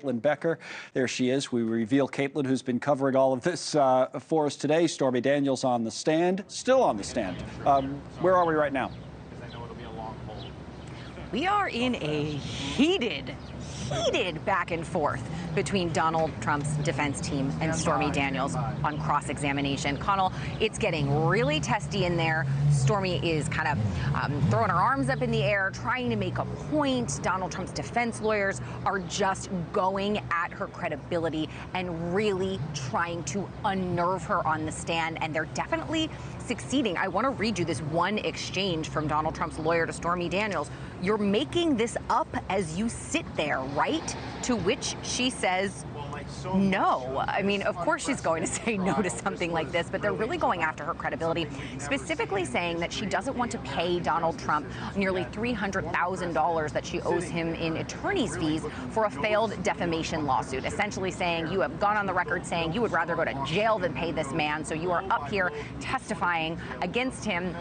Becker. There she is. We reveal Caitlyn, who's been covering all of this for us today. Stormy Daniels on the stand, still on the stand. Where are we right now? We are in a heated back and forth between Donald Trump's defense team and Stormy Daniels on cross-examination. Connell, it's getting really testy in there. Stormy is kind of throwing her arms up in the air, trying to make a point. Donald Trump's defense lawyers are just going at her credibility and really trying to unnerve her on the stand, and they're definitely succeeding. I want to read you this one exchange from Donald Trump's lawyer to Stormy Daniels. "You're making this up as you sit there, right?" To which she says, no. I mean, of course she's going to say no to something like this, but they're really going after her credibility, specifically saying that she doesn't want to pay Donald Trump nearly $300,000 that she owes him in attorney's fees for a failed defamation lawsuit, essentially saying you have gone on the record saying you would rather go to jail than pay this man, so you are up here testifying against him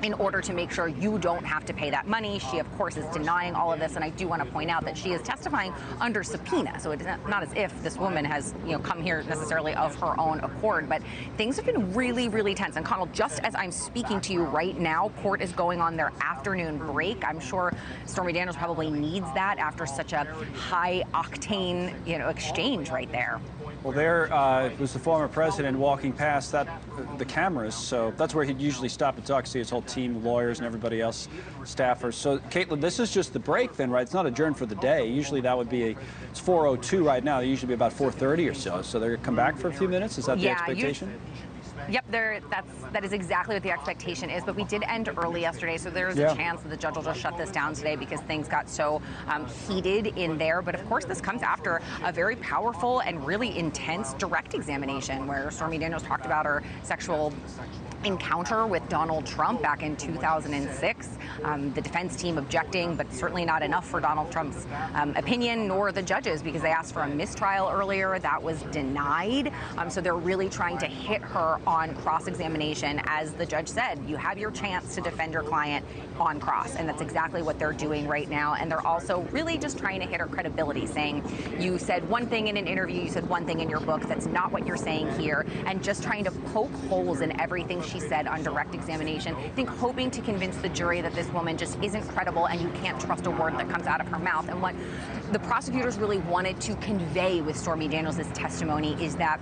in order to make sure you don't have to pay that money. She, of course, is denying all of this, and I do want to point out that she is testifying under subpoena, so it's not as if this woman has, come here necessarily of her own accord. But things have been really, really tense. And Connell, just as I'm speaking to you right now, court is going on their afternoon break. I'm sure Stormy Daniels probably needs that after such a high octane, exchange right there. Well, there was the former president walking past the cameras, so that's where he'd usually stop and talk, see his whole team of lawyers and everybody else, staffers. So, Caitlyn, this is just the break then, right? It's not adjourned for the day. Usually that would be, it's 4:02 right now. They usually be about 4:30 or so. So they're going to come back for a few minutes? Is that the expectation? Yep, that is exactly what the expectation is. But we did end early yesterday, so there's a chance that the judge will just shut this down today because things got so heated in there. But of course, this comes after a very powerful and really intense direct examination where Stormy Daniels talked about her sexual encounter with Donald Trump back in 2006. The defense team objecting, but certainly not enough for Donald Trump's opinion, nor the judges, because they asked for a mistrial earlier. That was denied. So they're really trying to hit her on cross-examination. As the judge said, you have your chance to defend your client on cross, and that's exactly what they're doing right now. And they're also really just trying to hit her credibility, saying you said one thing in an interview, you said one thing in your book, that's not what you're saying here, and just trying to poke holes in everything she said on direct examination. I think hoping to convince the jury that this woman just isn't credible and you can't trust a word that comes out of her mouth. And what the prosecutors really wanted to convey with Stormy Daniels' testimony is that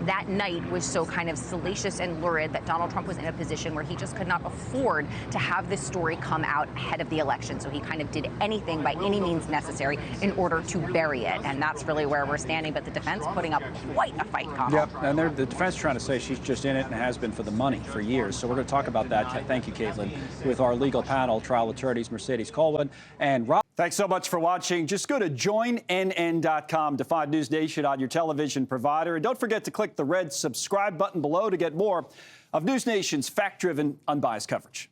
that night was so kind of salacious and lurid that Donald Trump was in a position where he just could not afford to have this story come out ahead of the election. So he kind of did anything by any means necessary in order to bury it. And that's really where we're standing. But the defense putting up quite a fight, Connell. Yep, and the defense trying to say she's just in it and has been for the money for years. So we're going to talk about that. Thank you, Caitlyn, with our legal panel, trial attorneys Mercedes Colwin and Rob. Thanks so much for watching. Just go to joinnn.com to find NewsNation on your television provider. And don't forget to click the red subscribe button below to get more of NewsNation's fact-driven, unbiased coverage.